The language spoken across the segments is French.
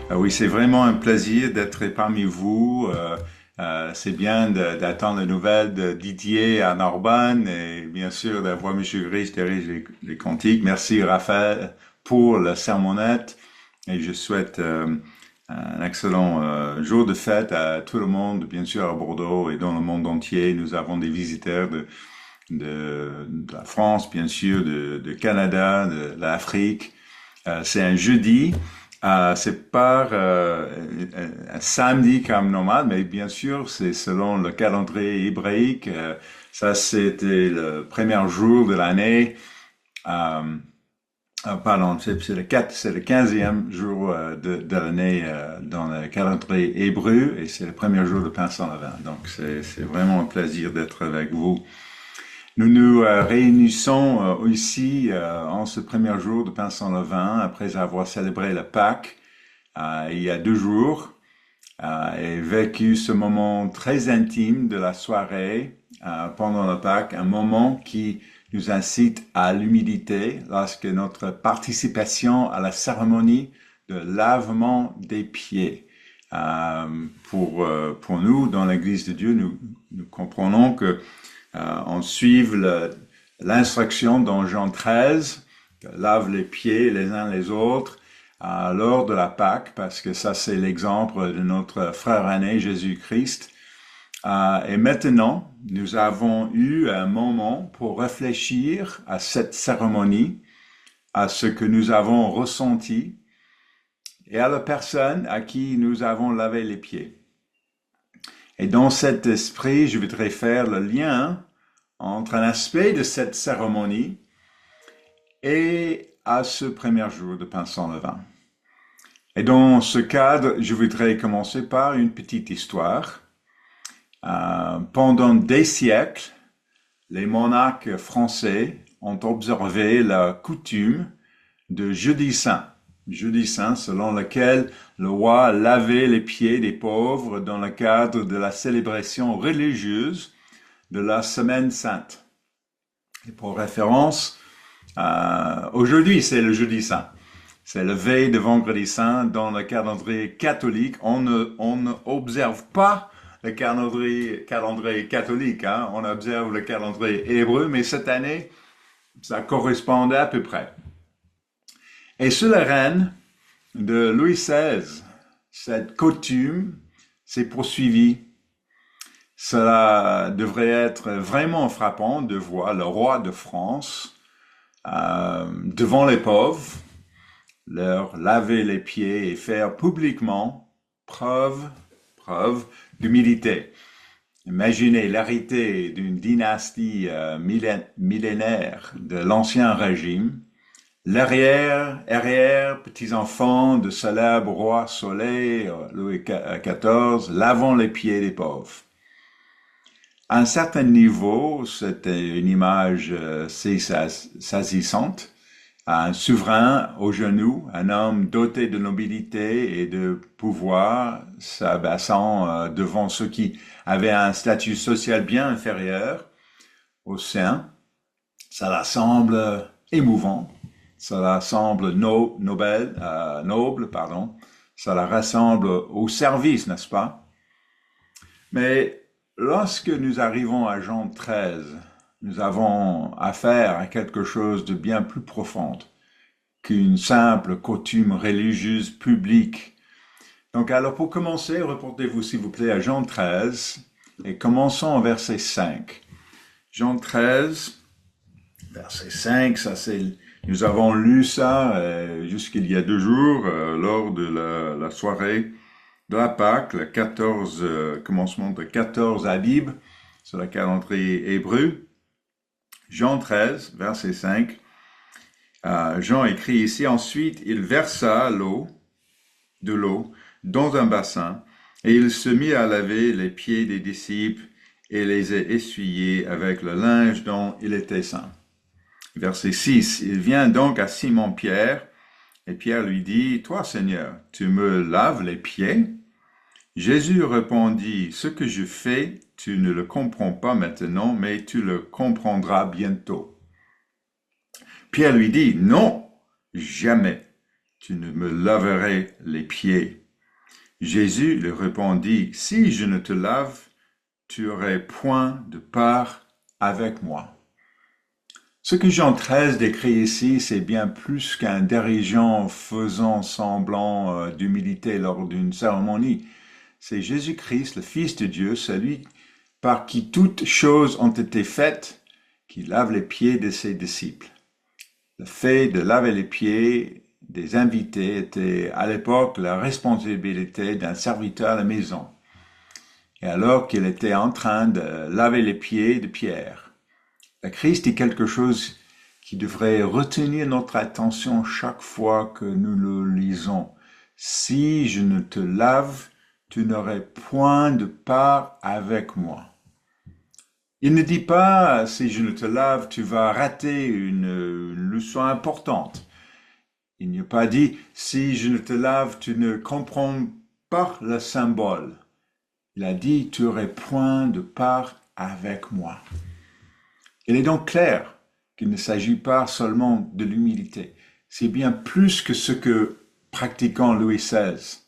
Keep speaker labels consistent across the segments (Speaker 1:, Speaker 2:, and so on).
Speaker 1: Oui, c'est vraiment un plaisir d'être parmi vous. C'est bien d'attendre les nouvelles de Didier à Narbonne et bien sûr d'avoir M. Gris qui dirige les cantiques. Merci Raphaël pour la sermonnette et je souhaite un excellent jour de fête à tout le monde, bien sûr à Bordeaux et dans le monde entier. Nous avons des visiteurs de la France, bien sûr, de Canada, de l'Afrique. C'est un jeudi. C'est pas un samedi comme normal, mais bien sûr, c'est selon le calendrier hébraïque. Ça, c'était le premier jour de l'année. Euh, Pardon, c'est le 15e jour de l'année dans le calendrier hébreu et c'est le premier jour de Pâques sans levain. Donc, c'est vraiment un plaisir d'être avec vous. Nous nous réunissons ici en ce premier jour de Pain sans levain, après avoir célébré la Pâques il y a 2 jours, et vécu ce moment très intime de la soirée pendant la Pâques, un moment qui nous incite à l'humilité lorsque notre participation à la cérémonie de lavement des pieds. Pour nous, dans l'Église de Dieu, nous comprenons que on suive l'instruction dans Jean 13, lave les pieds les uns les autres lors de la Pâque, parce que ça c'est l'exemple de notre frère aîné Jésus-Christ. Et maintenant, nous avons eu un moment pour réfléchir à cette cérémonie, à ce que nous avons ressenti et à la personne à qui nous avons lavé les pieds. Et dans cet esprit, je voudrais faire le lien entre un aspect de cette cérémonie et à ce premier jour de Pain sans levain. Et dans ce cadre, je voudrais commencer par une petite histoire. Pendant des siècles, les monarques français ont observé la coutume de Jeudi Saint. Jeudi Saint, selon lequel le roi lavait les pieds des pauvres dans le cadre de la célébration religieuse de la Semaine Sainte. Et pour référence, aujourd'hui c'est le Jeudi Saint. C'est le veille de Vendredi Saint dans le calendrier catholique. On ne observe pas le calendrier catholique, hein. On observe le calendrier hébreu, mais cette année, ça correspondait à peu près. Et sous le règne de Louis XVI, cette coutume s'est poursuivie. Cela devrait être vraiment frappant de voir le roi de France devant les pauvres, leur laver les pieds et faire publiquement preuve d'humilité. Imaginez l'hérité d'une dynastie millénaire de l'Ancien Régime, l'arrière, petits-enfants de célèbre roi Soleil, Louis XIV, lavant les pieds des pauvres. À un certain niveau, c'était une image saisissante. Un souverain aux genoux, un homme doté de nobilité et de pouvoir, s'abaissant devant ceux qui avaient un statut social bien inférieur au sien. Ça la semble émouvant, ça la semble noble, ça la rassemble au service, n'est-ce pas? Mais lorsque nous arrivons à Jean 13, nous avons affaire à quelque chose de bien plus profond qu'une simple coutume religieuse publique. Donc alors pour commencer, reportez-vous s'il vous plaît à Jean 13 et commençons au verset 5. Jean 13, verset 5, nous avons lu ça jusqu'il y a 2 jours lors de la soirée de la Pâque, le 14, commencement de 14 Abib, sur le calendrier hébreu. Jean 13, verset 5. Jean écrit ici, ensuite il versa de l'eau dans un bassin et il se mit à laver les pieds des disciples et les a essuyés avec le linge dont il était saint. Verset 6. Il vient donc à Simon-Pierre et Pierre lui dit, toi Seigneur, tu me laves les pieds? Jésus répondit, ce que je fais, tu ne le comprends pas maintenant, mais tu le comprendras bientôt. Pierre lui dit, non, jamais. tu ne me laverais les pieds. Jésus lui répondit, si je ne te lave, tu aurais point de part avec moi. Ce que Jean 13 décrit ici, c'est bien plus qu'un dirigeant faisant semblant d'humilité lors d'une cérémonie. C'est Jésus-Christ, le Fils de Dieu, celui par qui toutes choses ont été faites, qui lave les pieds de ses disciples. Le fait de laver les pieds des invités était à l'époque la responsabilité d'un serviteur à la maison. Et alors qu'il était en train de laver les pieds de Pierre, le Christ dit quelque chose qui devrait retenir notre attention chaque fois que nous le lisons. Si je ne te lave, tu n'aurais point de part avec moi. Il ne dit pas, si je ne te lave, tu vas rater une leçon importante. Il n'y a pas dit, si je ne te lave, tu ne comprends pas le symbole. Il a dit, tu aurais point de part avec moi. Il est donc clair qu'il ne s'agit pas seulement de l'humilité. C'est bien plus que ce que pratiquant Louis XVI.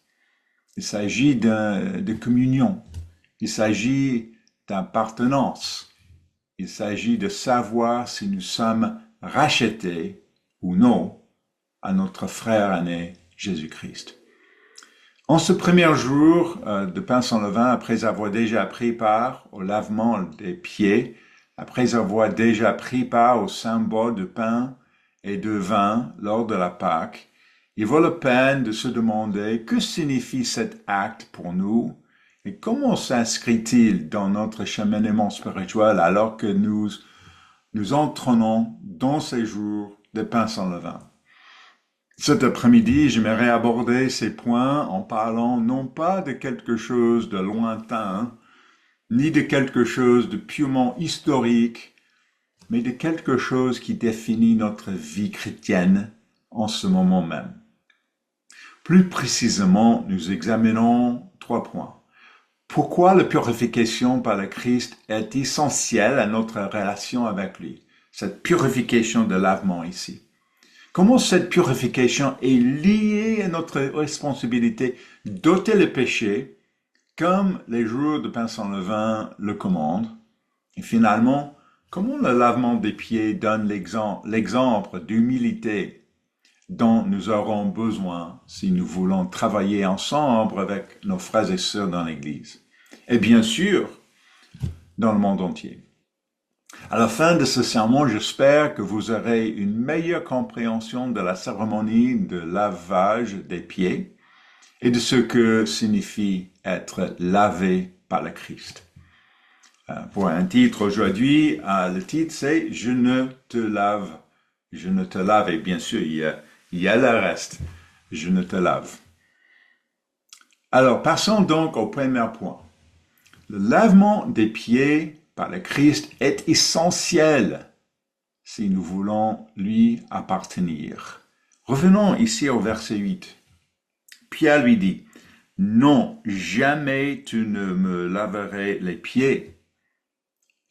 Speaker 1: Il s'agit de communion. Il s'agit d'appartenance. Il s'agit de savoir si nous sommes rachetés ou non à notre frère aîné Jésus-Christ. En ce premier jour de pain sans levain, après avoir déjà pris part au lavement des pieds, après avoir déjà pris part au symbole de pain et de vin lors de la Pâque, il vaut la peine de se demander que signifie cet acte pour nous et comment s'inscrit-il dans notre cheminement spirituel alors que nous entrons dans ces jours de pain sans levain. Cet après-midi, j'aimerais aborder ces points en parlant non pas de quelque chose de lointain, ni de quelque chose de purement historique, mais de quelque chose qui définit notre vie chrétienne en ce moment même. Plus précisément, nous examinons 3 points. Pourquoi la purification par le Christ est essentielle à notre relation avec lui? Cette purification de lavement ici. Comment cette purification est liée à notre responsabilité d'ôter le péché, comme les jours de pain sans levain le commandent. Et finalement, comment le lavement des pieds donne l'exemple d'humilité dont nous aurons besoin si nous voulons travailler ensemble avec nos frères et sœurs dans l'Église. Et bien sûr, dans le monde entier. À la fin de ce sermon, j'espère que vous aurez une meilleure compréhension de la cérémonie de lavage des pieds et de ce que signifie être lavé par le Christ. Pour un titre aujourd'hui, le titre c'est « Je ne te lave ». Je ne te lave, et bien sûr, il y a le reste. Je ne te lave. Alors, passons donc au premier point. Le lavement des pieds par le Christ est essentiel si nous voulons lui appartenir. Revenons ici au verset 8. Pierre lui dit, « Non, jamais tu ne me laverais les pieds. »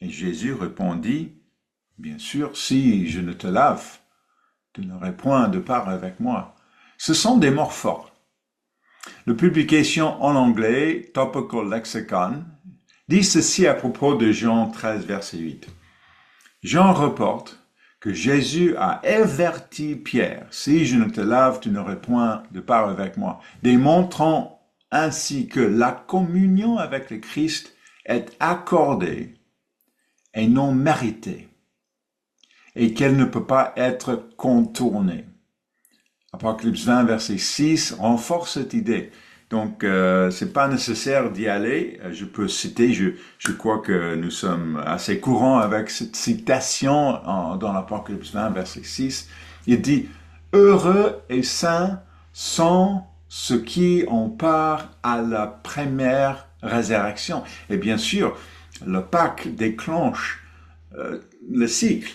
Speaker 1: Et Jésus répondit, « Bien sûr, si je ne te lave, tu n'aurais point de part avec moi. » Ce sont des mots forts. La publication en anglais, Topical Lexicon, dit ceci à propos de Jean 13, verset 8. Jean reporte que Jésus a averti Pierre, « Si je ne te lave, tu n'aurais point de part avec moi. » démontrant ainsi que la communion avec le Christ est accordée et non méritée, et qu'elle ne peut pas être contournée. Apocalypse 20, verset 6 renforce cette idée. Donc, c'est pas nécessaire d'y aller. Je peux citer, je crois que nous sommes assez courants avec cette citation dans l'Apocalypse 20, verset 6. Il dit, « Heureux et saints sont ceux qui ont part à la première résurrection. » Et bien sûr, le Pâques déclenche le cycle.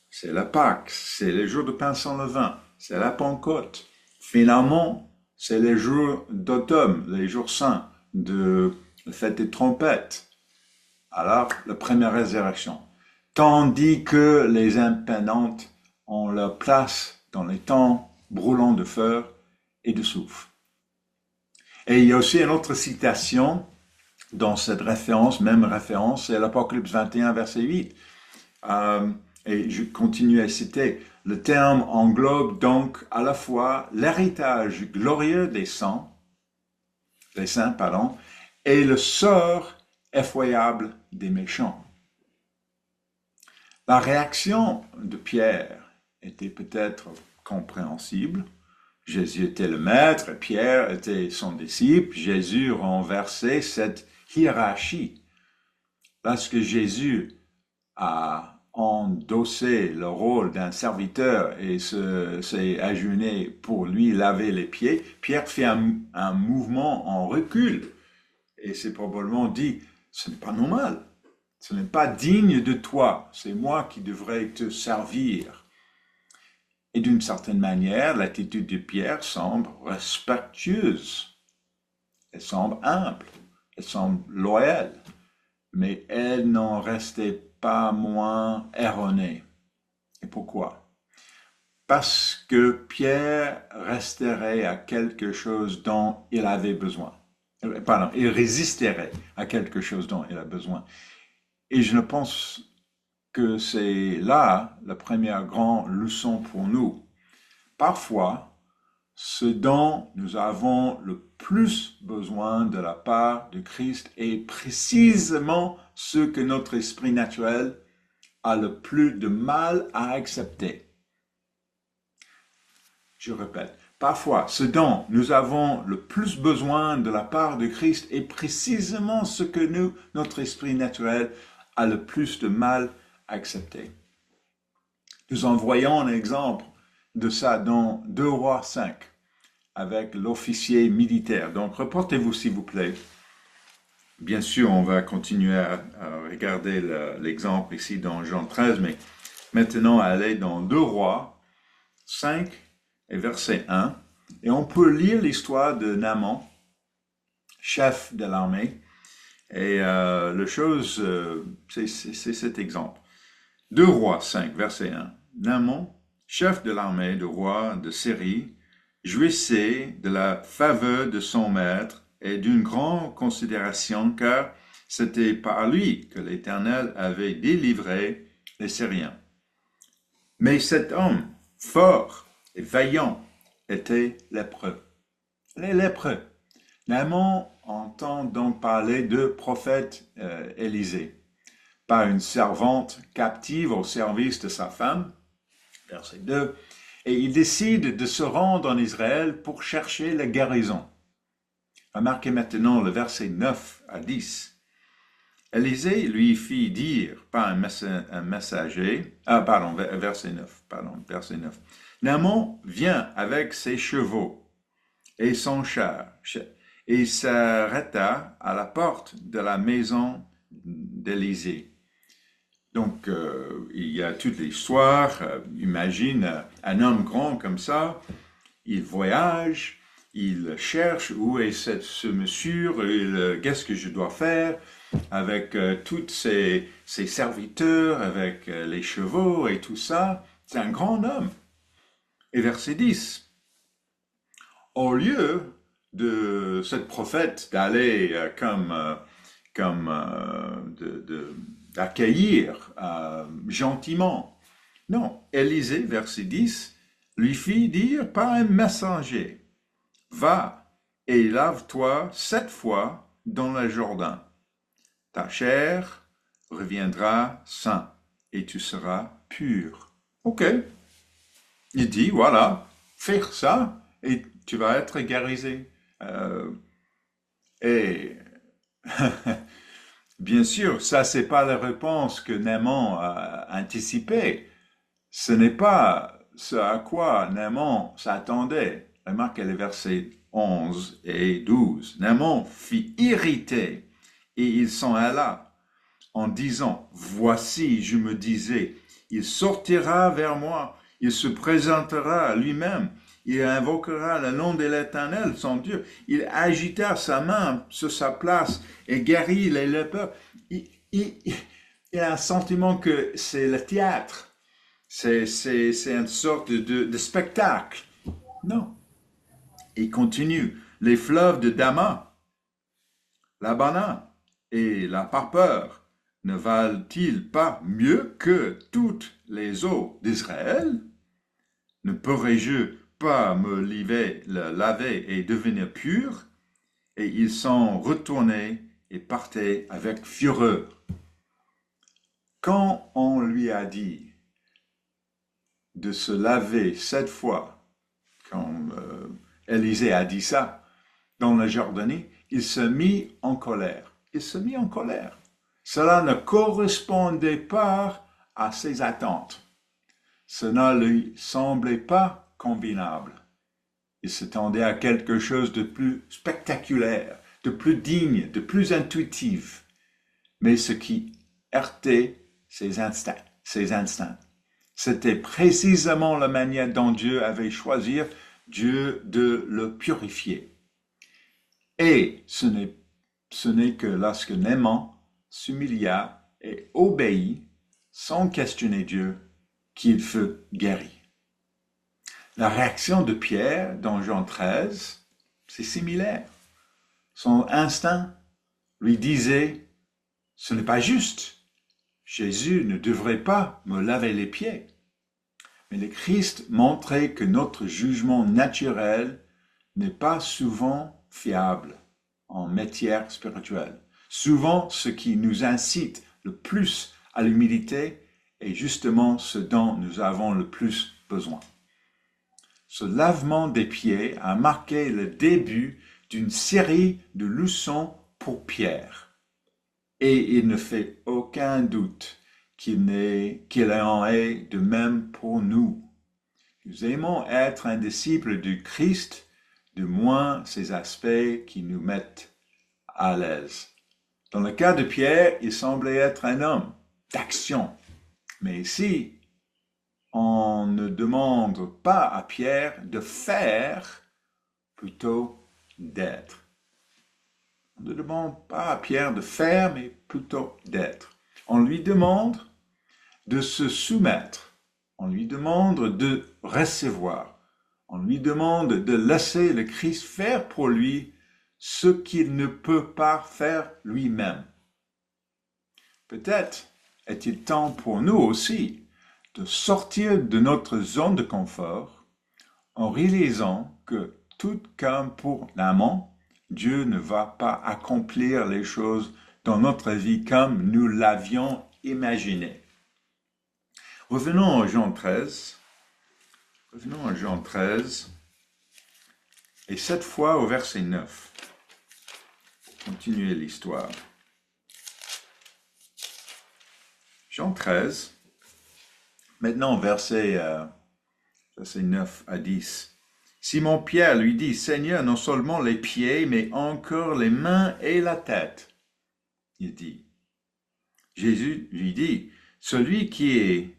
Speaker 1: C'est la Pâques, c'est les jours de pain sans levain, c'est la Pentecôte. Finalement, c'est les jours d'automne, les jours saints, de la fête des trompettes. Alors, la première résurrection. Tandis que les impénantes ont leur place dans les temps brûlant de feu et de soufre. Et il y a aussi une autre citation dans cette référence, même référence, c'est l'Apocalypse 21, verset 8. Et je continue à citer, le terme englobe donc à la fois l'héritage glorieux des saints, et le sort effroyable des méchants. La réaction de Pierre était peut-être compréhensible. Jésus était le maître, Pierre était son disciple. Jésus renversait cette hiérarchie. Lorsque Jésus a endossé le rôle d'un serviteur et s'est agenouillé pour lui laver les pieds, Pierre fait un mouvement en recul et c'est probablement dit, ce n'est pas normal, ce n'est pas digne de toi, c'est moi qui devrais te servir. Et d'une certaine manière, l'attitude de Pierre semble respectueuse, elle semble humble, elle semble loyale, mais elle n'en restait pas moins erronée. Et pourquoi? Parce que Pierre resterait à quelque chose dont il avait besoin. Pardon, il résisterait à quelque chose dont il a besoin. Et je pense que c'est là la première grande leçon pour nous. Parfois, ce dont nous avons le plus besoin de la part de Christ est précisément ce que notre esprit naturel a le plus de mal à accepter. Je répète, parfois, ce dont nous avons le plus besoin de la part de Christ est précisément ce que notre esprit naturel a le plus de mal à accepter. Nous en voyons un exemple de ça dans 2 Rois 5, avec l'officier militaire. Donc, reportez-vous s'il vous plaît. Bien sûr, on va continuer à regarder l'exemple ici dans Jean 13, mais maintenant, aller dans 2 Rois 5 et verset 1. Et on peut lire l'histoire de Naaman, chef de l'armée. Et c'est cet exemple. 2 Rois 5, verset 1. Naaman, chef de l'armée du roi de Syrie, jouissait de la faveur de son maître et d'une grande considération, car c'était par lui que l'Éternel avait délivré les Syriens. Mais cet homme, fort et vaillant, était lépreux. Les lépreux. Naaman entend donc parler de prophète Élisée, par une servante captive au service de sa femme, verset 2, et il décide de se rendre en Israël pour chercher la guérison. Remarquez maintenant le verset 9 à 10. Élisée lui fit dire par un messager, verset 9. Naaman vient avec ses chevaux et son char, et s'arrêta à la porte de la maison d'Élisée. Donc, il y a toute l'histoire. Imagine un homme grand comme ça, il voyage, il cherche où est ce monsieur, qu'est-ce que je dois faire avec tous ses serviteurs, avec les chevaux et tout ça. C'est un grand homme. Et verset 10. Au lieu de cette prophète d'aller d'accueillir gentiment. Non, Élisée, verset 10, lui fit dire par un messager, « Va et lave-toi 7 fois dans le Jourdain. Ta chair reviendra sain et tu seras pur. » Ok. Il dit, voilà, fais ça et tu vas être guérisé. Et bien sûr, ça, c'est pas la réponse que Naaman a anticipée. Ce n'est pas ce à quoi Naaman s'attendait. Remarquez les versets 11 et 12. Naaman fit irriter et il s'en alla en disant, voici, je me disais, il sortira vers moi, il se présentera lui-même, il invoquera le nom de l'Éternel, son Dieu. Il agita sa main sur sa place et guérit les lépreux. Il a un sentiment que c'est le théâtre. C'est une sorte de spectacle. Non. Il continue. Les fleuves de Dama, l'Abana et la Parpeur ne valent-ils pas mieux que toutes les eaux d'Israël? Ne pourrais-je pas me laver et devenir pur? Et ils sont retournés et partaient avec fureur. Quand on lui a dit de se laver 7 fois, quand Élisée a dit ça dans la Jordanie, il se mit en colère. Il se mit en colère. Cela ne correspondait pas à ses attentes. Cela ne lui semblait pas convenable. Il s'attendait à quelque chose de plus spectaculaire, de plus digne, de plus intuitif. Mais ce qui heurtait ses instincts. C'était précisément la manière dont Dieu avait choisi Dieu de le purifier. Et ce n'est que lorsque Naaman s'humilia et obéit sans questionner Dieu qu'il fut guéri. La réaction de Pierre dans Jean 13, c'est similaire. Son instinct lui disait, ce n'est pas juste. Jésus ne devrait pas me laver les pieds. Mais le Christ montrait que notre jugement naturel n'est pas souvent fiable en matière spirituelle. Souvent, ce qui nous incite le plus à l'humilité est justement ce dont nous avons le plus besoin. Ce lavement des pieds a marqué le début d'une série de leçons pour Pierre. Et il ne fait aucun doute qu'il en est de même pour nous. Nous aimons être un disciple du Christ, de moins ces aspects qui nous mettent à l'aise. Dans le cas de Pierre, il semblait être un homme d'action. Mais ici, on ne demande pas à Pierre de faire, plutôt d'être. On ne demande pas à Pierre de faire, mais plutôt d'être. On lui demande de se soumettre. On lui demande de recevoir. On lui demande de laisser le Christ faire pour lui ce qu'il ne peut pas faire lui-même. Peut-être est-il temps pour nous aussi de sortir de notre zone de confort en réalisant que tout comme pour Naaman, Dieu ne va pas accomplir les choses dans notre vie comme nous l'avions imaginé. Revenons à Jean 13. Et cette fois au verset 9. Pour continuer l'histoire. Jean 13. Maintenant, verset 9 à 10. Simon-Pierre lui dit, Seigneur, non seulement les pieds, mais encore les mains et la tête. Il dit. Jésus lui dit, celui qui est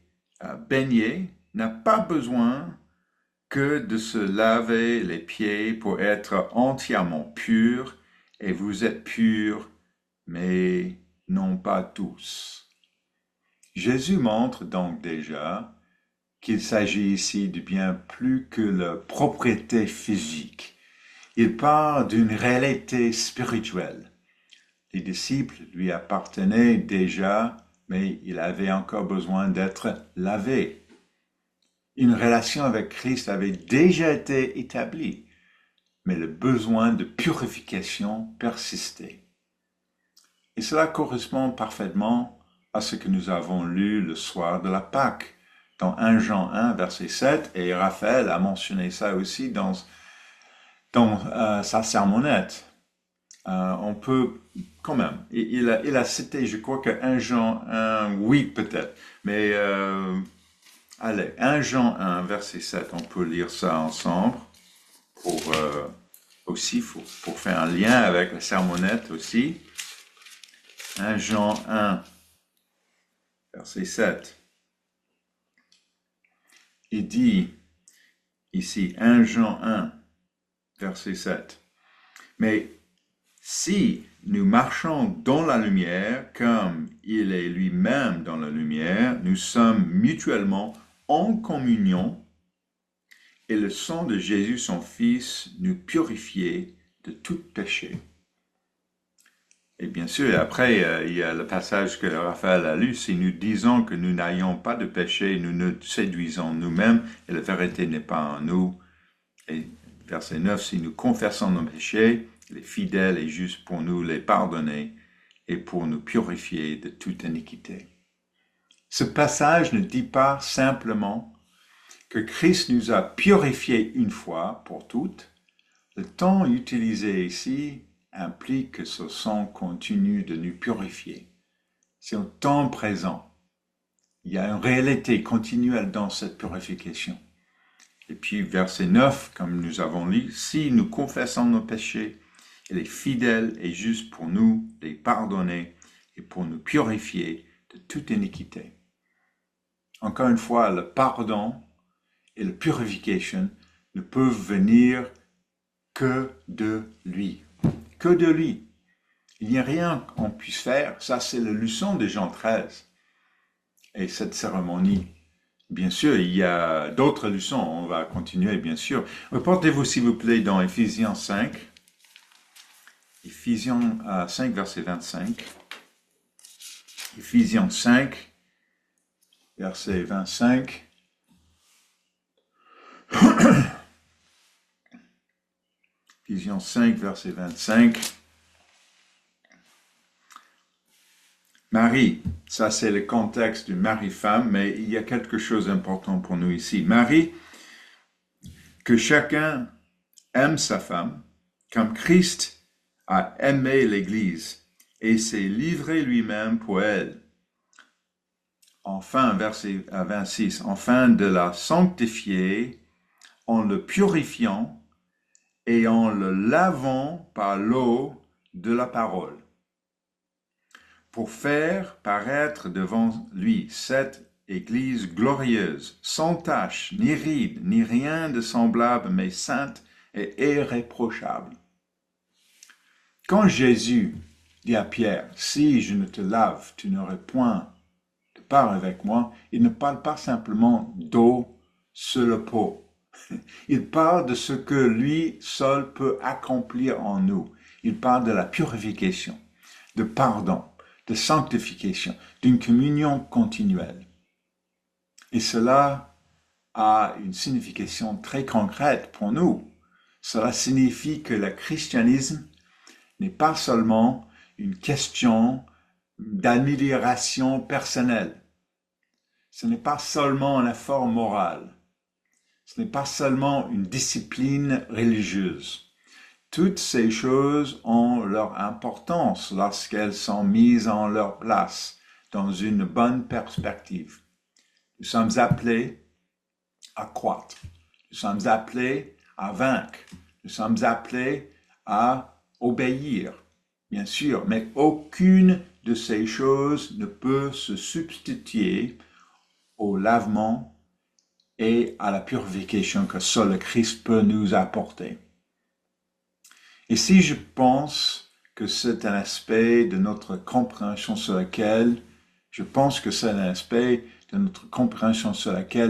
Speaker 1: baigné n'a pas besoin que de se laver les pieds pour être entièrement pur, et vous êtes purs, mais non pas tous. Jésus montre donc déjà qu'il s'agit ici de bien plus que la propriété physique. Il parle d'une réalité spirituelle. Les disciples lui appartenaient déjà, mais il avait encore besoin d'être lavé. Une relation avec Christ avait déjà été établie, mais le besoin de purification persistait. Et cela correspond parfaitement à ce que nous avons lu le soir de la Pâque, dans 1 Jean 1, verset 7, et Raphaël a mentionné ça aussi dans sa sermonnette. On peut, quand même, il a cité, je crois que 1 Jean 1, 8 peut-être, mais allez, 1 Jean 1, verset 7, on peut lire ça ensemble, pour faire un lien avec la sermonnette aussi. 1 Jean 1, verset 7. Il dit ici, 1 Jean 1, verset 7. Mais si nous marchons dans la lumière, comme il est lui-même dans la lumière, nous sommes mutuellement en communion, et le sang de Jésus, son Fils, nous purifiait de tout péché. Et bien sûr, après, il y a le passage que Raphaël a lu, si nous disons que nous n'ayons pas de péché, nous nous séduisons nous-mêmes et la vérité n'est pas en nous. Et verset 9, si nous confessons nos péchés, il est fidèle et juste pour nous les pardonner et pour nous purifier de toute iniquité. Ce passage ne dit pas simplement que Christ nous a purifiés une fois pour toutes. Le temps utilisé ici implique que ce sang continue de nous purifier. C'est un temps présent. Il y a une réalité continuelle dans cette purification. Et puis verset 9, comme nous avons lu, si nous confessons nos péchés, il est fidèle et juste pour nous les pardonner et pour nous purifier de toute iniquité. Encore une fois, le pardon et la purification ne peuvent venir que de lui. Que de lui. Il n'y a rien qu'on puisse faire. Ça, c'est la leçon de Jean 13. Et cette cérémonie, bien sûr, il y a d'autres leçons. On va continuer, bien sûr. Reportez-vous, s'il vous plaît, dans Éphésiens 5. Éphésiens 5, verset 25. Éphésiens 5, verset 25. Éphésiens 5, verset 25. Marie, ça c'est le contexte du mari-femme, mais il y a quelque chose d'important pour nous ici. Marie, que chacun aime sa femme, comme Christ a aimé l'Église et s'est livré lui-même pour elle. Enfin, verset 26, enfin de la sanctifier en le purifiant et en le lavant par l'eau de la parole, pour faire paraître devant lui cette Église glorieuse, sans tache, ni ride, ni rien de semblable, mais sainte et irréprochable. Quand Jésus dit à Pierre, « Si je ne te lave, tu n'aurais point de part avec moi », il ne parle pas simplement d'eau sur le pot. Il parle de ce que lui seul peut accomplir en nous. Il parle de la purification, de pardon, de sanctification, d'une communion continuelle. Et cela a une signification très concrète pour nous. Cela signifie que le christianisme n'est pas seulement une question d'amélioration personnelle. Ce n'est pas seulement un effort moral. Ce n'est pas seulement une discipline religieuse. Toutes ces choses ont leur importance lorsqu'elles sont mises en leur place dans une bonne perspective. Nous sommes appelés à croître. Nous sommes appelés à vaincre. Nous sommes appelés à obéir, bien sûr, mais aucune de ces choses ne peut se substituer au lavement et à la purification que seul le Christ peut nous apporter. Et si je pense que c'est un aspect de notre compréhension sur lequel,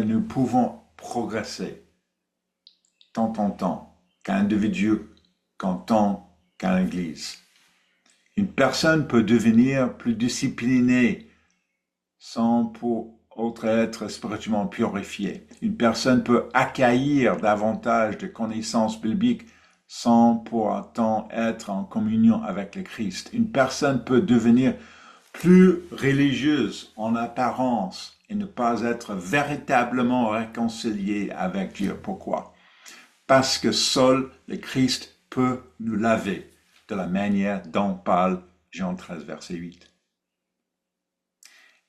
Speaker 1: nous pouvons progresser, tant en temps, qu'un individu, qu'en temps, qu'en Église. Une personne peut devenir plus disciplinée sans pour autre être spirituellement purifiée. Une personne peut acquérir davantage de connaissances bibliques sans pour autant être en communion avec le Christ. Une personne peut devenir plus religieuse en apparence et ne pas être véritablement réconciliée avec Dieu. Pourquoi? Parce que seul le Christ peut nous laver de la manière dont parle Jean 13, verset 8.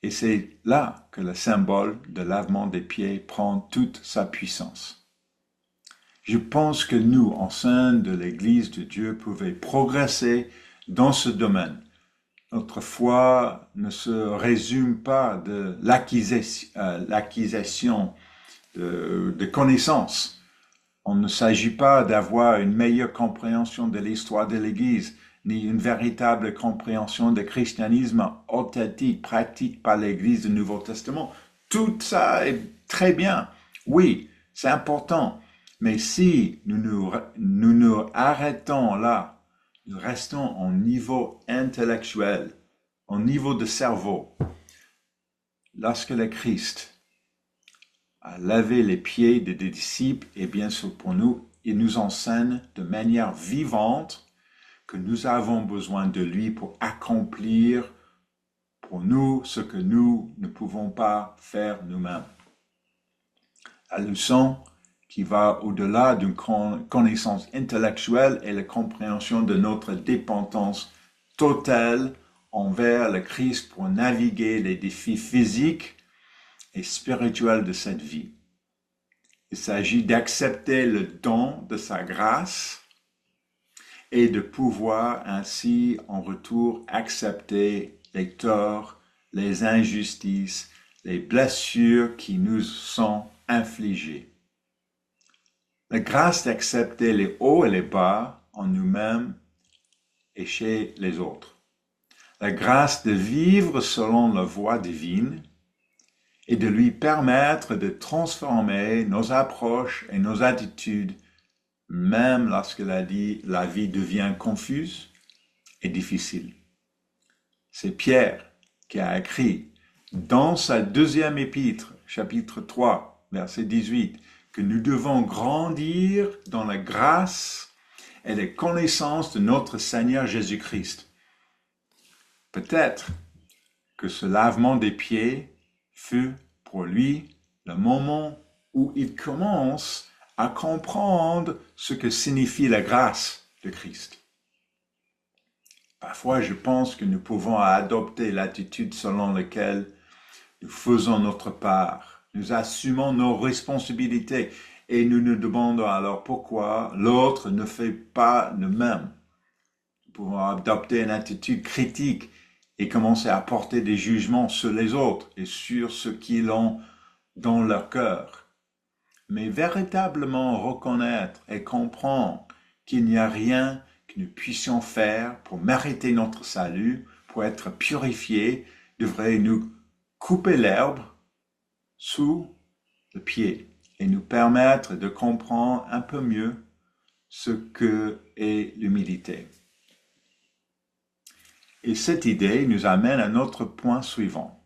Speaker 1: Et c'est là que le symbole de lavement des pieds prend toute sa puissance. Je pense que nous, en sein de l'Église de Dieu, pouvons progresser dans ce domaine. Notre foi ne se résume pas de l'acquisition de connaissances. On ne s'agit pas d'avoir une meilleure compréhension de l'histoire de l'Église, ni une véritable compréhension du christianisme authentique, pratique par l'Église du Nouveau Testament. Tout ça est très bien. Oui, c'est important. Mais si nous arrêtons là, nous restons au niveau intellectuel, au niveau de cerveau, lorsque le Christ a lavé les pieds des disciples, et bien sûr pour nous, il nous enseigne de manière vivante que nous avons besoin de lui pour accomplir pour nous ce que nous ne pouvons pas faire nous-mêmes. La leçon qui va au-delà d'une connaissance intellectuelle est la compréhension de notre dépendance totale envers le Christ pour naviguer les défis physiques et spirituels de cette vie. Il s'agit d'accepter le don de sa grâce et de pouvoir ainsi en retour accepter les torts, les injustices, les blessures qui nous sont infligées. La grâce d'accepter les hauts et les bas en nous-mêmes et chez les autres. La grâce de vivre selon la voie divine et de lui permettre de transformer nos approches et nos attitudes, même lorsque la vie devient confuse et difficile. C'est Pierre qui a écrit dans sa deuxième épître, chapitre 3, verset 18, que nous devons grandir dans la grâce et la connaissance de notre Seigneur Jésus-Christ. Peut-être que ce lavement des pieds fut pour lui le moment où il commence à comprendre ce que signifie la grâce de Christ. Parfois, je pense que nous pouvons adopter l'attitude selon laquelle nous faisons notre part, nous assumons nos responsabilités et nous nous demandons alors pourquoi l'autre ne fait pas le même. Nous pouvons adopter une attitude critique et commencer à porter des jugements sur les autres et sur ce qu'ils ont dans leur cœur. Mais véritablement reconnaître et comprendre qu'il n'y a rien que nous puissions faire pour mériter notre salut, pour être purifiés, devrait nous couper l'herbe sous le pied et nous permettre de comprendre un peu mieux ce que est l'humilité. Et cette idée nous amène à notre point suivant.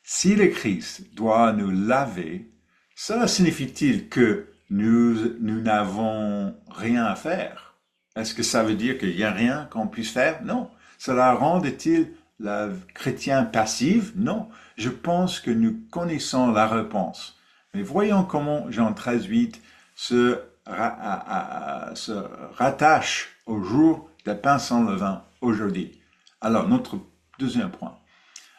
Speaker 1: Si le Christ doit nous laver, cela signifie-t-il que nous n'avons rien à faire? Est-ce que ça veut dire qu'il n'y a rien qu'on puisse faire? Non. Cela rend-il le chrétien passif? Non. Je pense que nous connaissons la réponse. Mais voyons comment Jean 13,8 se rattache au jour de pain sans levain aujourd'hui. Alors, notre deuxième point.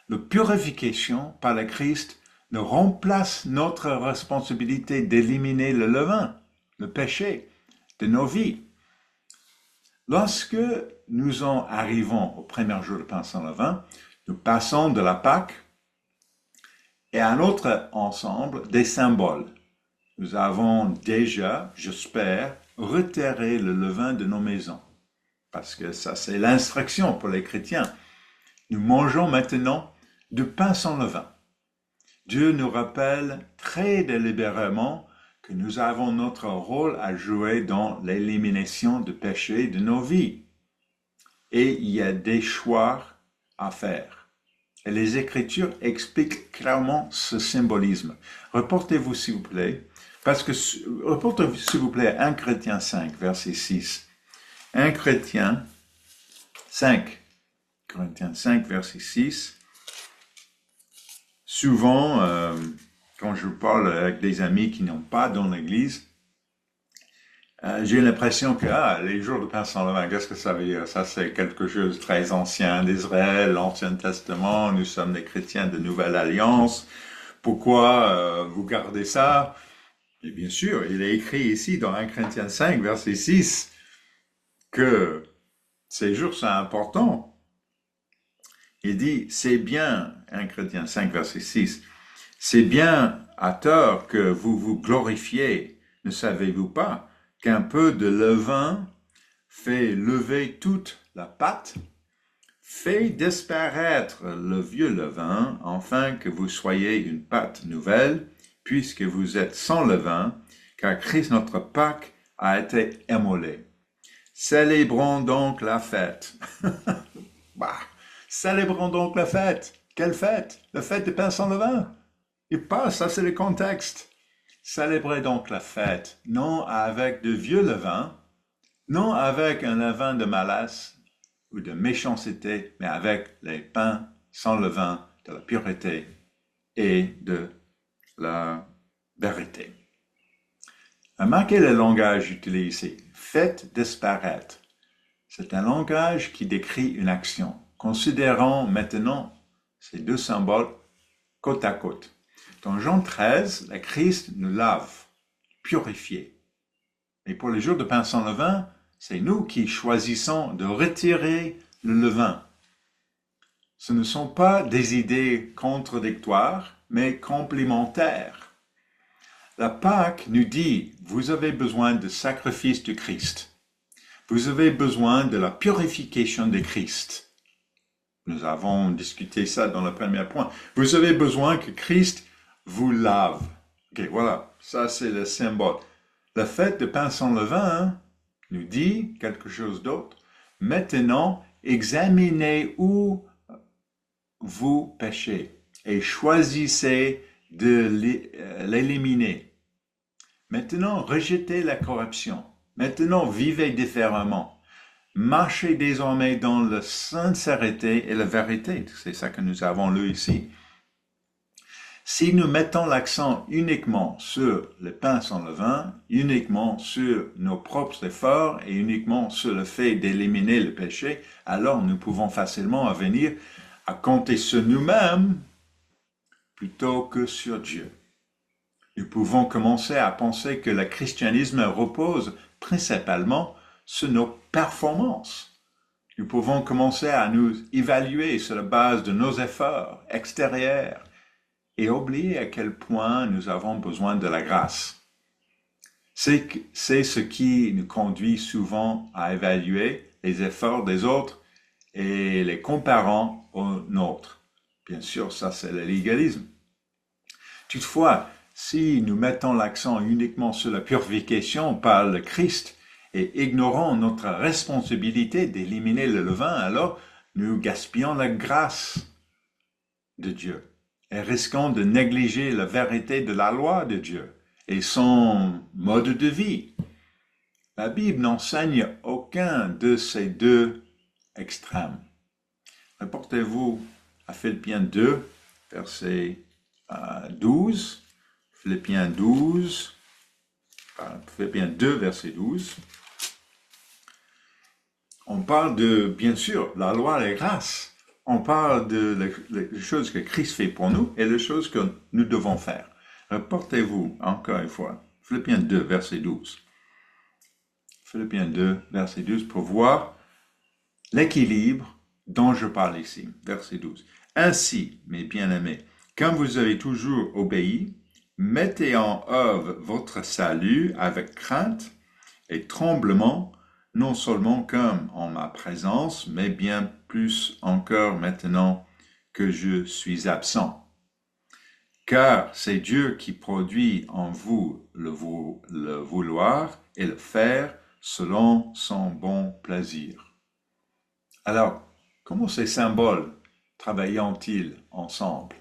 Speaker 1: La purification par le Christ ne remplace notre responsabilité d'éliminer le levain, le péché de nos vies. Lorsque nous en arrivons au premier jour de pain sans levain, nous passons de la Pâque et à un autre ensemble des symboles. Nous avons déjà, j'espère, retiré le levain de nos maisons. Parce que ça, c'est l'instruction pour les chrétiens. Nous mangeons maintenant du pain sans levain. Dieu nous rappelle très délibérément que nous avons notre rôle à jouer dans l'élimination du péché de nos vies. Et il y a des choix à faire. Et les Écritures expliquent clairement ce symbolisme. Reportez-vous s'il vous plaît, reportez-vous s'il vous plaît à 1 Corinthiens 5, verset 6. 1 Corinthiens 5, verset 6. Souvent, quand je parle avec des amis qui n'ont pas dans l'Église, j'ai l'impression que les jours de pain sans levain, qu'est-ce que ça veut dire? Ça, c'est quelque chose de très ancien d'Israël, l'Ancien Testament, nous sommes des chrétiens de Nouvelle Alliance. Pourquoi vous gardez ça? Et bien sûr, il est écrit ici dans 1 Corinthiens 5, verset 6, que ces jours sont importants. Il dit, c'est bien, 1 Corinthiens 5, verset 6, c'est bien à tort que vous vous glorifiez, ne savez-vous pas qu'un peu de levain fait lever toute la pâte, fait disparaître le vieux levain, afin que vous soyez une pâte nouvelle, puisque vous êtes sans levain, car Christ, notre Pâque, a été immolé. Célébrons donc la fête. Bah, célébrons donc la fête. Quelle fête? La fête des pains sans levain. Et pas, ça c'est le contexte. Célébrez donc la fête, non avec de vieux levain, non avec un levain de malasse ou de méchanceté, mais avec les pains sans levain, de la pureté et de la vérité. Remarquez le langage utilisé ici. Faites disparaître. C'est un langage qui décrit une action. Considérons maintenant ces deux symboles côte à côte. Dans Jean 13, le Christ nous lave, purifié. Et pour les jours de pain sans levain, c'est nous qui choisissons de retirer le levain. Ce ne sont pas des idées contradictoires, mais complémentaires. La Pâque nous dit, vous avez besoin du sacrifice du Christ. Vous avez besoin de la purification de Christ. Nous avons discuté ça dans le premier point. Vous avez besoin que Christ vous lave. Ok, voilà, ça c'est le symbole. La fête de pain sans levain nous dit quelque chose d'autre. Maintenant, examinez où vous péchez et choisissez de l'éliminer. Maintenant, rejetez la corruption. Maintenant, vivez différemment. Marchez désormais dans la sincérité et la vérité. C'est ça que nous avons lu ici. Si nous mettons l'accent uniquement sur le pain sans levain, uniquement sur nos propres efforts et uniquement sur le fait d'éliminer le péché, alors nous pouvons facilement venir à compter sur nous-mêmes plutôt que sur Dieu. Nous pouvons commencer à penser que le christianisme repose principalement sur nos performances. Nous pouvons commencer à nous évaluer sur la base de nos efforts extérieurs et oublier à quel point nous avons besoin de la grâce. C'est ce qui nous conduit souvent à évaluer les efforts des autres et les comparant aux nôtres. Bien sûr, ça c'est le légalisme. Toutefois, si nous mettons l'accent uniquement sur la purification par le Christ et ignorons notre responsabilité d'éliminer le levain, alors nous gaspillons la grâce de Dieu et risquons de négliger la vérité de la loi de Dieu et son mode de vie. La Bible n'enseigne aucun de ces deux extrêmes. Reportez-vous à Philippiens 2, verset 12. Philippiens 12, Philippiens 2, verset 12. On parle de, bien sûr, la loi et la grâce. On parle de les choses que Christ fait pour nous et les choses que nous devons faire. Reportez-vous encore une fois. Philippiens 2, verset 12. Philippiens 2, verset 12, pour voir l'équilibre dont je parle ici. Verset 12. Ainsi, mes bien-aimés, comme vous avez toujours obéi, mettez en œuvre votre salut avec crainte et tremblement, non seulement comme en ma présence, mais bien plus encore maintenant que je suis absent. Car c'est Dieu qui produit en vous le vouloir et le faire selon son bon plaisir. Alors, comment ces symboles travaillent-ils ensemble?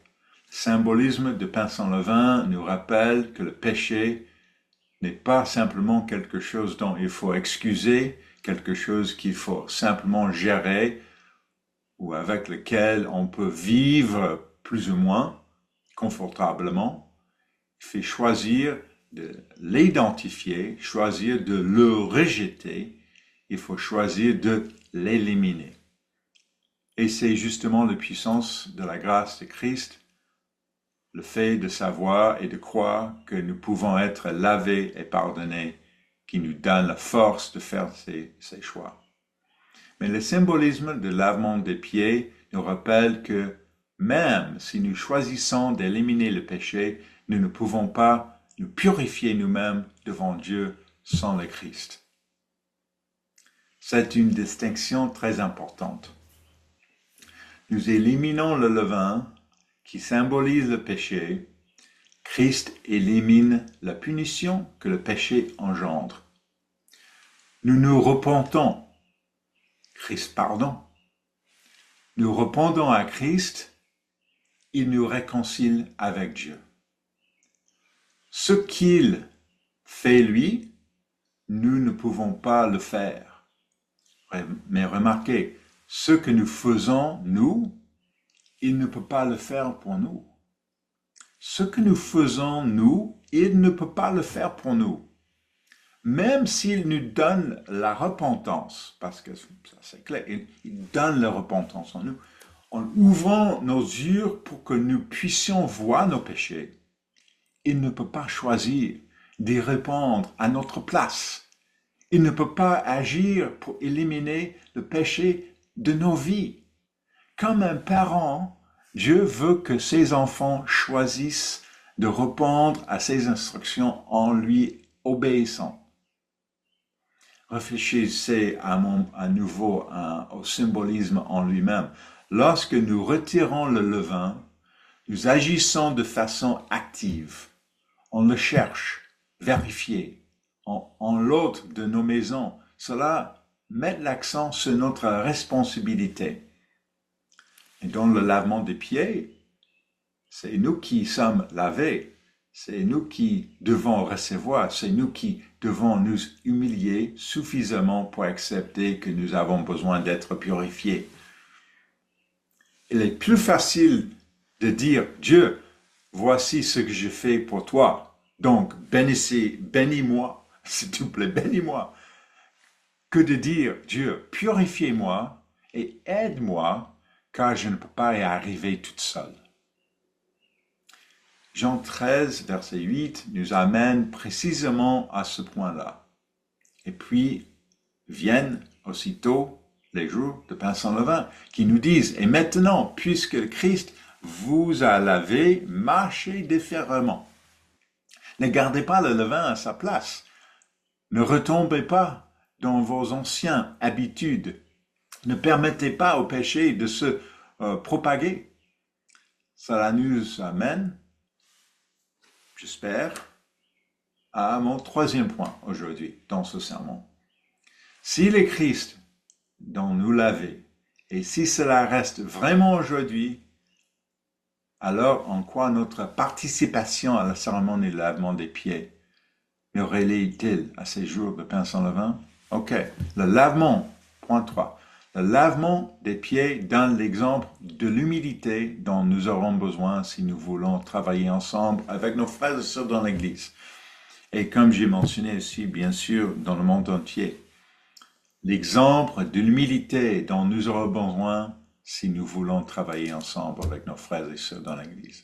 Speaker 1: Le symbolisme de pain sans levain nous rappelle que le péché n'est pas simplement quelque chose dont il faut excuser, quelque chose qu'il faut simplement gérer ou avec lequel on peut vivre plus ou moins confortablement. Il faut choisir de l'identifier, choisir de le rejeter, il faut choisir de l'éliminer. Et c'est justement la puissance de la grâce de Christ, le fait de savoir et de croire que nous pouvons être lavés et pardonnés, qui nous donne la force de faire ces choix. Mais le symbolisme de lavement des pieds nous rappelle que même si nous choisissons d'éliminer le péché, nous ne pouvons pas nous purifier nous-mêmes devant Dieu sans le Christ. C'est une distinction très importante. Nous éliminons le levain qui symbolise le péché, Christ élimine la punition que le péché engendre. Nous nous repentons. Christ pardonne. Nous repentons à Christ, il nous réconcilie avec Dieu. Ce qu'il fait lui, nous ne pouvons pas le faire. Mais remarquez, ce que nous faisons, nous, il ne peut pas le faire pour nous. Ce que nous faisons, nous, il ne peut pas le faire pour nous. Même s'il nous donne la repentance, parce que ça c'est clair, il donne la repentance en nous, en ouvrant nos yeux pour que nous puissions voir nos péchés, il ne peut pas choisir d'y répondre à notre place. Il ne peut pas agir pour éliminer le péché de nos vies. Comme un parent, Dieu veut que ses enfants choisissent de répondre à ses instructions en lui obéissant. Réfléchissez à nouveau au symbolisme en lui-même. Lorsque nous retirons le levain, nous agissons de façon active. On le cherche, vérifier. On l'ôte de nos maisons. Cela met l'accent sur notre responsabilité. Et dans le lavement des pieds, c'est nous qui sommes lavés. C'est nous qui devons recevoir, c'est nous qui devons nous humilier suffisamment pour accepter que nous avons besoin d'être purifiés. Il est plus facile de dire, Dieu, voici ce que je fais pour toi, donc bénis-moi, s'il te plaît, bénis-moi, que de dire, Dieu, purifiez-moi et aide-moi, car je ne peux pas y arriver toute seule. Jean 13, verset 8, nous amène précisément à ce point-là. Et puis, viennent aussitôt les jours de pain sans levain, qui nous disent, et maintenant, puisque le Christ vous a lavé, marchez différemment. Ne gardez pas le levain à sa place. Ne retombez pas dans vos anciennes habitudes. Ne permettez pas au péché de se propager. Cela nous amène, j'espère, à mon troisième point aujourd'hui dans ce sermon. Si le Christ dont nous lavé, et si cela reste vraiment aujourd'hui, alors en quoi notre participation à la cérémonie de lavement des pieds nous relie-t-il à ces jours de pain sans levain? Ok, le lavement, point 3. Le lavement des pieds donne l'exemple de l'humilité dont nous aurons besoin si nous voulons travailler ensemble avec nos frères et sœurs dans l'Église. Et comme j'ai mentionné aussi, bien sûr, dans le monde entier, l'exemple de l'humilité dont nous aurons besoin si nous voulons travailler ensemble avec nos frères et sœurs dans l'Église.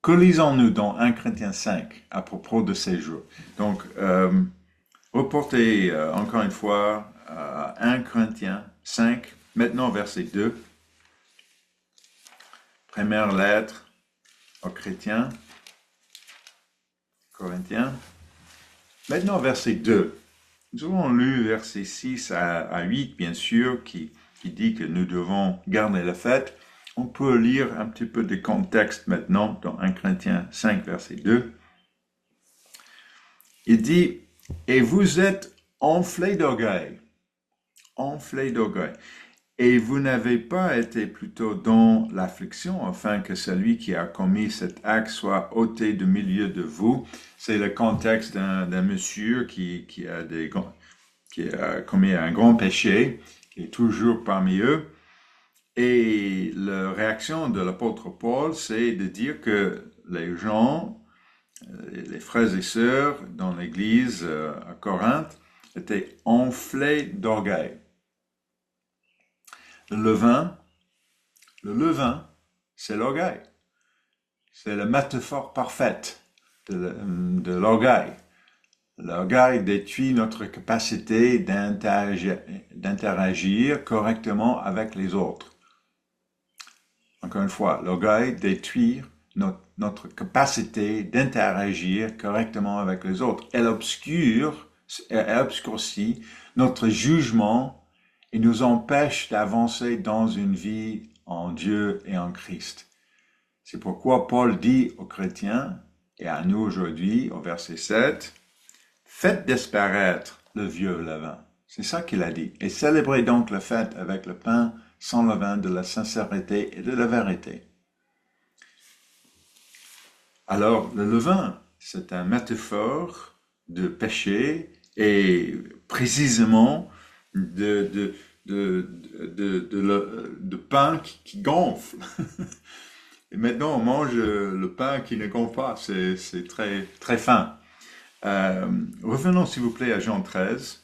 Speaker 1: Que lisons-nous dans 1 Corinthiens 5 à propos de ces jours? Donc, reportez encore une fois 1 Corinthiens 5, maintenant verset 2. Première lettre aux chrétiens, Corinthiens. Maintenant verset 2. Nous avons lu verset 6 à 8, bien sûr, qui dit que nous devons garder la fête. On peut lire un petit peu de contexte maintenant dans 1 Corinthiens 5, verset 2. Il dit, « Et vous êtes enflés d'orgueil, et vous n'avez pas été plutôt dans l'affliction, afin que celui qui a commis cet acte soit ôté du milieu de vous. » C'est le contexte d'un monsieur qui a commis un grand péché, qui est toujours parmi eux. Et la réaction de l'apôtre Paul, c'est de dire que les gens, les frères et sœurs dans l'église à Corinthe, étaient enflés d'orgueil. Le levain, c'est l'orgueil. C'est la métaphore parfaite de l'orgueil. L'orgueil détruit notre capacité d'interagir correctement avec les autres. Encore une fois, l'orgueil détruit notre capacité d'interagir correctement avec les autres. Elle obscurcit notre jugement et nous empêche d'avancer dans une vie en Dieu et en Christ. C'est pourquoi Paul dit aux chrétiens, et à nous aujourd'hui, au verset 7, faites disparaître le vieux levain. C'est ça qu'il a dit. Et célébrez donc la fête avec le pain sans levain de la sincérité et de la vérité. Alors, le levain, c'est une métaphore de péché et précisément de pain qui gonfle. Et maintenant, on mange le pain qui ne gonfle pas. C'est très, très fin. Revenons, s'il vous plaît, à Jean 13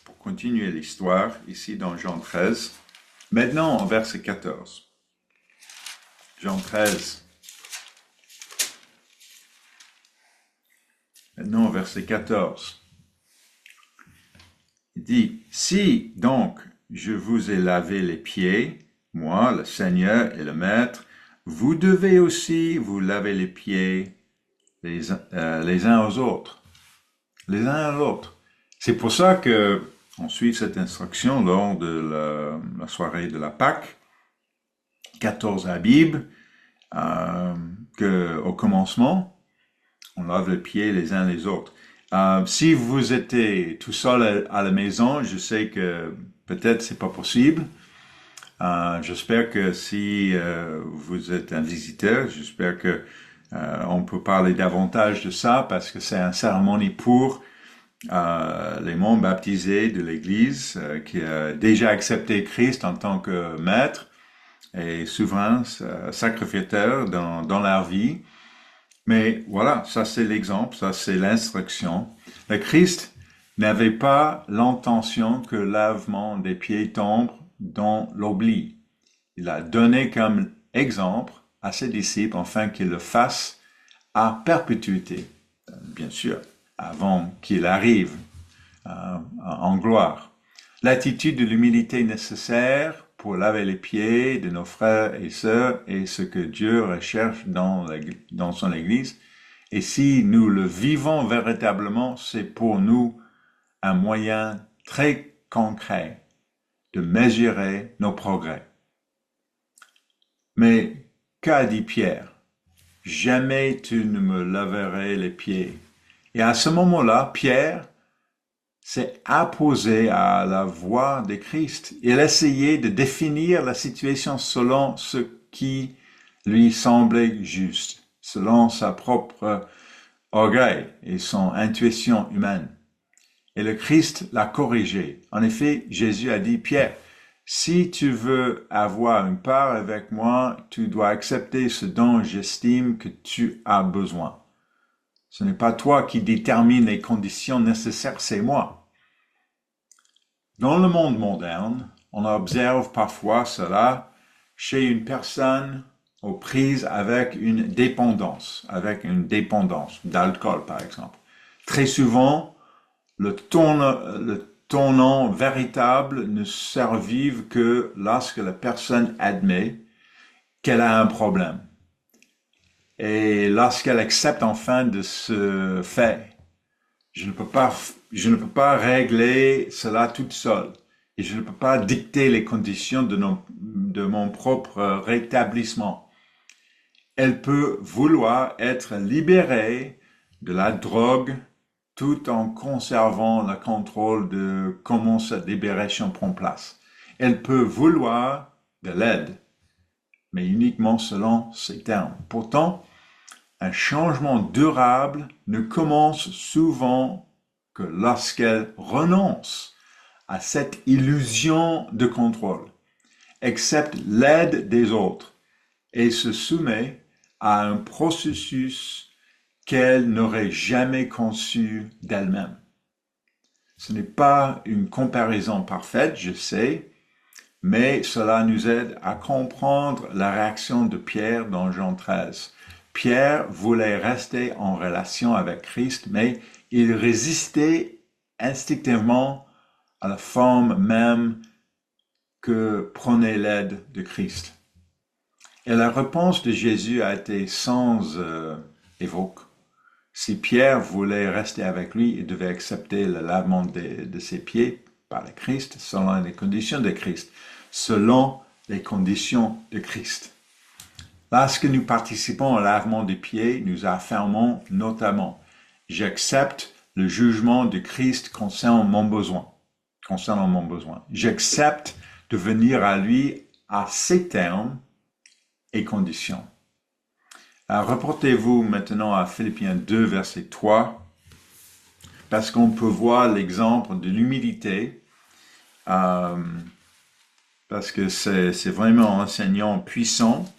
Speaker 1: pour continuer l'histoire ici dans Jean 13. Maintenant, en verset 14. Jean 13. Maintenant, verset 14. Il dit, si donc je vous ai lavé les pieds, moi, le Seigneur et le Maître, vous devez aussi vous laver les pieds les uns aux autres. Les uns à l'autre. C'est pour ça que on suit cette instruction lors de la soirée de la Pâque, 14 Abib, qu'au commencement, on lave les pieds les uns les autres. Si vous étiez tout seul à la maison, je sais que peut-être c'est pas possible. J'espère que si vous êtes un visiteur, j'espère que on peut parler davantage de ça parce que c'est une cérémonie pour les membres baptisés de l'Église qui a déjà accepté Christ en tant que maître et souverain, sacrificateur dans leur vie. Mais voilà, ça c'est l'exemple, ça c'est l'instruction. Le Christ n'avait pas l'intention que le lavement des pieds tombe dans l'oubli. Il a donné comme exemple à ses disciples afin qu'ils le fassent à perpétuité, bien sûr, avant qu'il arrive en gloire. L'attitude de l'humilité nécessaire pour laver les pieds de nos frères et sœurs est ce que Dieu recherche dans son Église. Et si nous le vivons véritablement, c'est pour nous un moyen très concret de mesurer nos progrès. Mais qu'a dit Pierre? Jamais tu ne me laverais les pieds. Et à ce moment-là, Pierre s'est apposé à la voix de Christ. Il essayait de définir la situation selon ce qui lui semblait juste, selon sa propre orgueil et son intuition humaine. Et le Christ l'a corrigé. En effet, Jésus a dit, Pierre, si tu veux avoir une part avec moi, tu dois accepter ce dont j'estime que tu as besoin. Ce n'est pas toi qui détermine les conditions nécessaires, c'est moi. Dans le monde moderne, on observe parfois cela chez une personne aux prises avec une dépendance d'alcool par exemple. Très souvent, le tournant véritable ne survive que lorsque la personne admet qu'elle a un problème. Et lorsqu'elle accepte enfin de ce fait, je ne peux pas régler cela toute seule. Et je ne peux pas dicter les conditions de mon propre rétablissement. Elle peut vouloir être libérée de la drogue tout en conservant le contrôle de comment cette libération prend place. Elle peut vouloir de l'aide, mais uniquement selon ses termes. Pourtant, un changement durable ne commence souvent que lorsqu'elle renonce à cette illusion de contrôle, accepte l'aide des autres et se soumet à un processus qu'elle n'aurait jamais conçu d'elle-même. Ce n'est pas une comparaison parfaite, je sais, mais cela nous aide à comprendre la réaction de Pierre dans Jean 13. Pierre voulait rester en relation avec Christ, mais il résistait instinctivement à la forme même que prenait l'aide de Christ. Et la réponse de Jésus a été sans évoque. Si Pierre voulait rester avec lui, il devait accepter le lavement de ses pieds par le Christ, selon les conditions de Christ. Selon les conditions de Christ. Lorsque nous participons au lavement des pieds, nous affirmons notamment, j'accepte le jugement de Christ concernant mon besoin. J'accepte de venir à lui à ses termes et conditions. Alors, reportez-vous maintenant à Philippiens 2, verset 3, parce qu'on peut voir l'exemple de l'humilité, parce que c'est vraiment un enseignant puissant,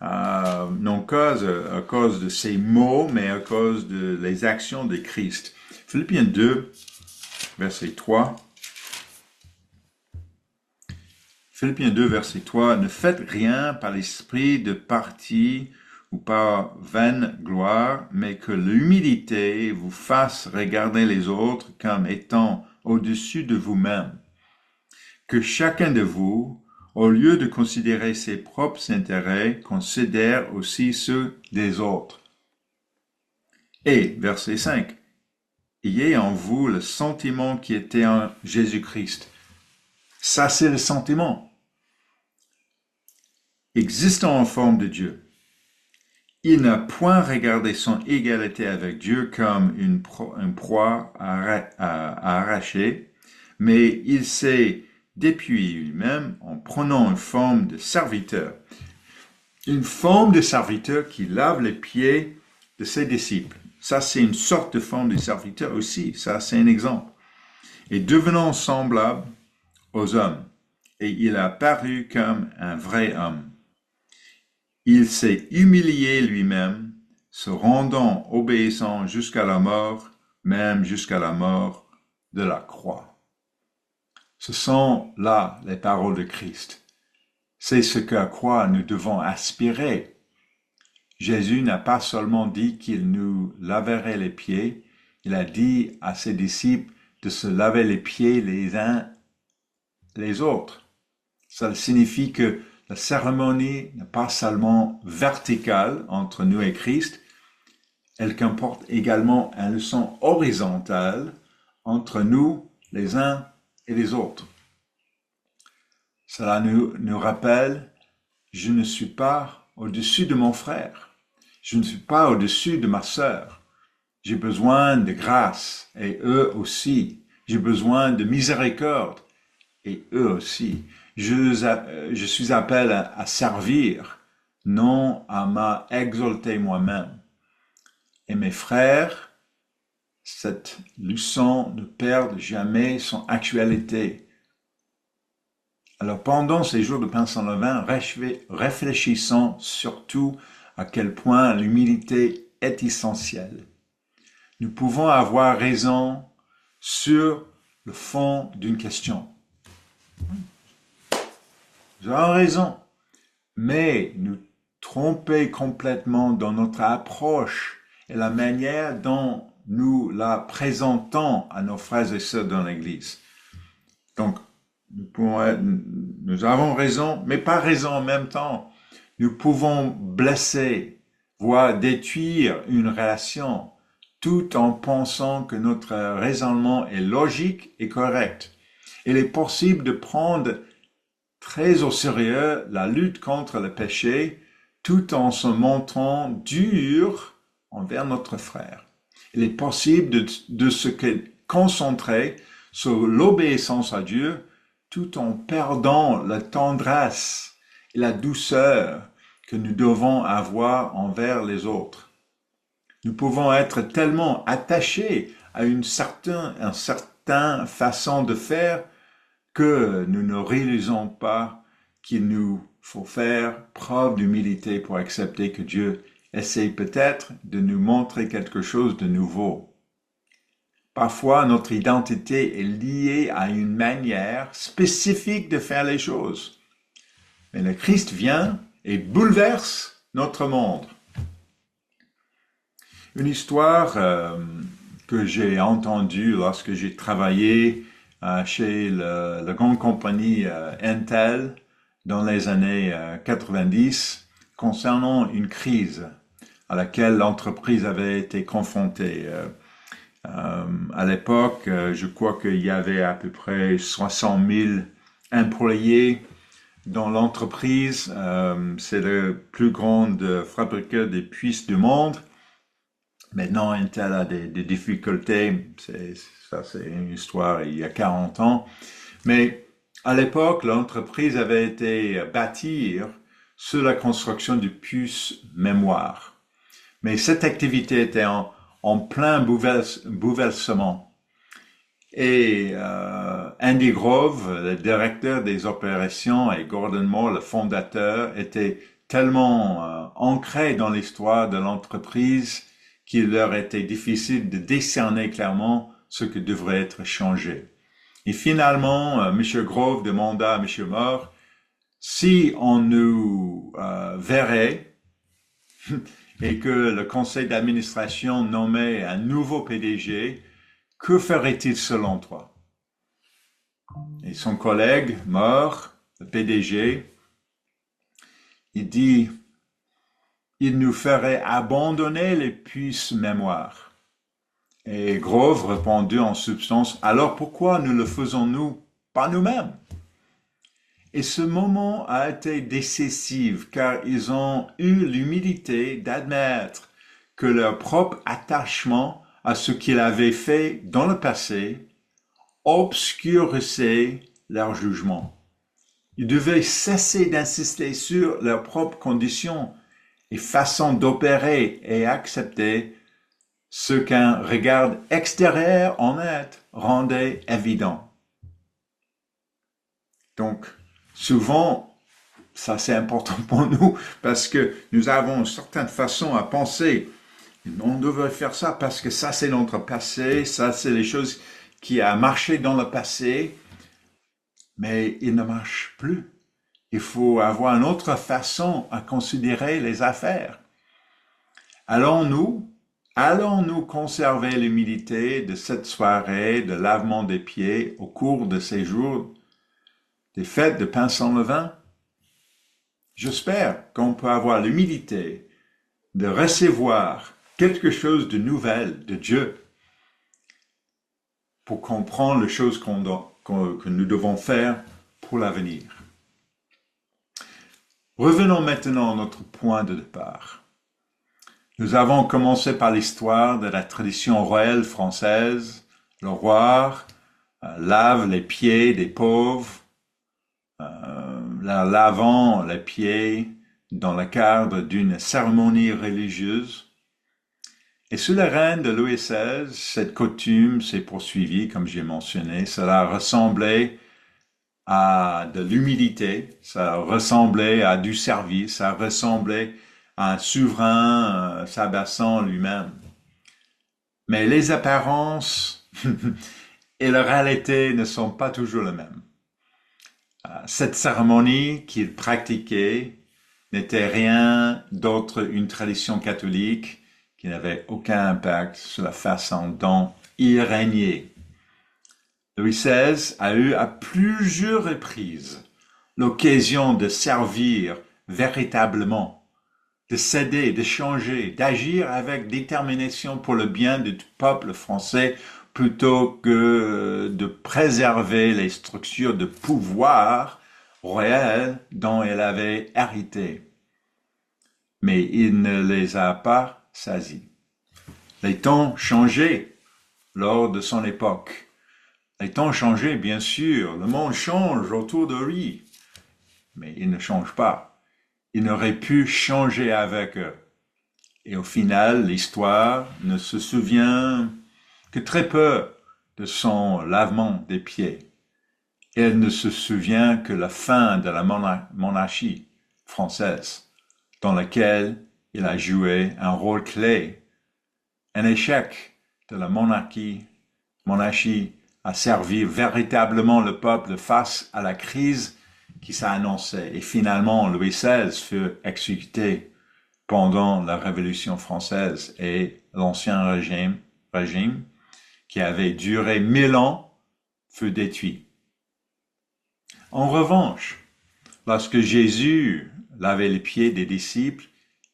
Speaker 1: non à cause de ses mots, mais à cause de les actions de Christ. Philippiens 2, verset 3. Philippiens 2, verset 3. Ne faites rien par l'esprit de parti ou par vaine gloire, mais que l'humilité vous fasse regarder les autres comme étant au-dessus de vous-même. Que chacun de vous, au lieu de considérer ses propres intérêts, considère aussi ceux des autres. Et, verset 5, ayez en vous le sentiment qui était en Jésus-Christ. Ça, c'est le sentiment. Existant en forme de Dieu, il n'a point regardé son égalité avec Dieu comme une proie à arracher, mais il s'est dépouillé lui-même en prenant une forme de serviteur. Une forme de serviteur qui lave les pieds de ses disciples. Ça, c'est une sorte de forme de serviteur aussi. Ça, c'est un exemple. Et devenant semblable aux hommes, et il a paru comme un vrai homme. Il s'est humilié lui-même, se rendant obéissant jusqu'à la mort, même jusqu'à la mort de la croix. Ce sont là les paroles de Christ. C'est ce qu'à quoi nous devons aspirer. Jésus n'a pas seulement dit qu'il nous laverait les pieds, il a dit à ses disciples de se laver les pieds les uns les autres. Ça signifie que la cérémonie n'est pas seulement verticale entre nous et Christ, elle comporte également une leçon horizontale entre nous, les uns et les autres. Cela nous rappelle, je ne suis pas au-dessus de mon frère, je ne suis pas au-dessus de ma sœur. J'ai besoin de grâce et eux aussi. J'ai besoin de miséricorde et eux aussi. Je suis appelé à servir, non à m'exalter moi-même. Et mes frères, cette leçon ne perd jamais son actualité. Alors pendant ces jours de pain sans levain, réfléchissons surtout à quel point l'humilité est essentielle. Nous pouvons avoir raison sur le fond d'une question. Nous avons raison, mais nous tromper complètement dans notre approche et la manière dont nous la présentons à nos frères et sœurs dans l'Église. Donc, nous avons raison, mais pas raison en même temps. Nous pouvons blesser, voire détruire une relation, tout en pensant que notre raisonnement est logique et correct. Il est possible de prendre très au sérieux la lutte contre le péché, tout en se montrant dur envers notre frère. Il est possible de se concentrer sur l'obéissance à Dieu, tout en perdant la tendresse et la douceur que nous devons avoir envers les autres. Nous pouvons être tellement attachés à une certaine façon de faire que nous ne réalisons pas qu'il nous faut faire preuve d'humilité pour accepter que Dieu essaie peut-être de nous montrer quelque chose de nouveau. Parfois, notre identité est liée à une manière spécifique de faire les choses. Mais le Christ vient et bouleverse notre monde. Une histoire que j'ai entendue lorsque j'ai travaillé chez la grande compagnie Intel dans les années 90 concernant une crise à laquelle l'entreprise avait été confrontée. À l'époque, je crois qu'il y avait à peu près 60 000 employés dans l'entreprise. C'est le plus grand fabricant des puces du monde. Maintenant, Intel a des difficultés. Ça, c'est une histoire il y a 40 ans. Mais à l'époque, l'entreprise avait été bâtie sur la construction de puces mémoire. Mais cette activité était en plein bouleversement. Et Andy Grove, le directeur des opérations, et Gordon Moore, le fondateur, étaient tellement ancrés dans l'histoire de l'entreprise qu'il leur était difficile de décerner clairement ce qui devrait être changé. Et finalement, M. Grove demanda à M. Moore si on nous verrait et que le conseil d'administration nommait un nouveau PDG, que ferait-il selon toi? Et son collègue, Moore, le PDG, il dit, il nous ferait abandonner les puces mémoire. Et Grove répondit en substance, alors pourquoi ne le faisons-nous pas nous-mêmes? Et ce moment a été décisif car ils ont eu l'humilité d'admettre que leur propre attachement à ce qu'ils avaient fait dans le passé obscurcissait leur jugement. Ils devaient cesser d'insister sur leurs propres conditions et façons d'opérer et accepter ce qu'un regard extérieur honnête rendait évident. Donc, souvent, ça c'est important pour nous parce que nous avons une certaine façon à penser. On devrait faire ça parce que ça c'est notre passé, ça c'est les choses qui a marché dans le passé, mais il ne marche plus. Il faut avoir une autre façon à considérer les affaires. Allons-nous conserver l'humilité de cette soirée de lavement des pieds au cours de ces jours des fêtes de pain sans levain? J'espère qu'on peut avoir l'humilité de recevoir quelque chose de nouvel de Dieu pour comprendre les choses que nous devons faire pour l'avenir. Revenons maintenant à notre point de départ. Nous avons commencé par l'histoire de la tradition royale française. Le roi lave les pieds des pauvres, lavant les pieds dans le cadre d'une cérémonie religieuse. Et sous le règne de Louis XVI, cette coutume s'est poursuivie, comme j'ai mentionné. Cela ressemblait à de l'humilité, ça ressemblait à du service, ça ressemblait à un souverain s'abaissant lui-même. Mais les apparences et la réalité ne sont pas toujours les mêmes. Cette cérémonie qu'il pratiquait n'était rien d'autre qu'une tradition catholique qui n'avait aucun impact sur la façon dont il régnait. Louis XVI a eu à plusieurs reprises l'occasion de servir véritablement, de céder, de changer, d'agir avec détermination pour le bien du peuple français plutôt que de préserver les structures de pouvoir royal dont il avait hérité. Mais il ne les a pas saisis. Les temps changeaient lors de son époque. Les temps changeaient, bien sûr. Le monde change autour de lui. Mais il ne change pas. Il n'aurait pu changer avec eux. Et au final, l'histoire ne se souvient que très peu de son lavement des pieds. Elle ne se souvient que la fin de la monarchie française, dans laquelle il a joué un rôle clé. Un échec de la monarchie a servi véritablement le peuple face à la crise qui s'annonçait. Et finalement, Louis XVI fut exécuté pendant la Révolution française et l'ancien régime qui avait duré 1000 ans fut détruit. En revanche, lorsque Jésus lavait les pieds des disciples,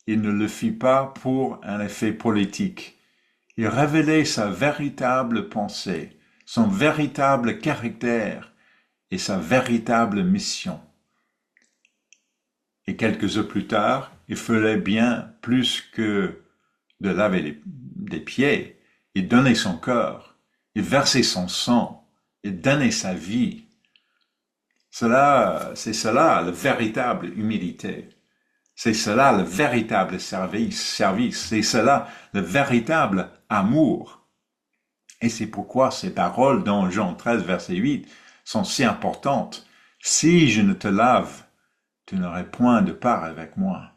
Speaker 1: il ne le fit pas pour un effet politique. Il révélait sa véritable pensée, son véritable caractère et sa véritable mission. Et quelques heures plus tard, il fallait bien plus que de laver des pieds. Il donnait son corps, il versait son sang, il donnait sa vie. C'est cela la véritable humilité. C'est cela le véritable service. C'est cela le véritable amour. Et c'est pourquoi ces paroles dans Jean 13, verset 8 sont si importantes. Si je ne te lave, tu n'aurais point de part avec moi.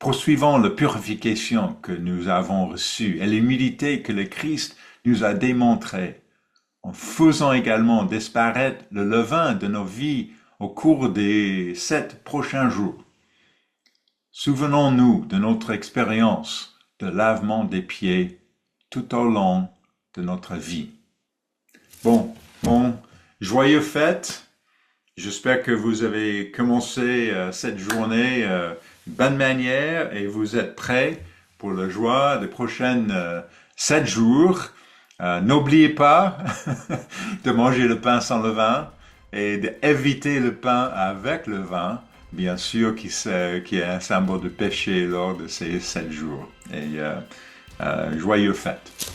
Speaker 1: Poursuivons la purification que nous avons reçue et l'humilité que le Christ nous a démontrée, en faisant également disparaître le levain de nos vies au cours des 7 prochains jours. Souvenons-nous de notre expérience de lavement des pieds tout au long de notre vie. Bon, joyeux fête. J'espère que vous avez commencé cette journée de bonne manière et vous êtes prêts pour la joie des prochaines 7 jours. N'oubliez pas de manger le pain sans levain et d'éviter le pain avec le vin, bien sûr, qui est un symbole de péché lors de ces 7 jours. Et joyeux fête.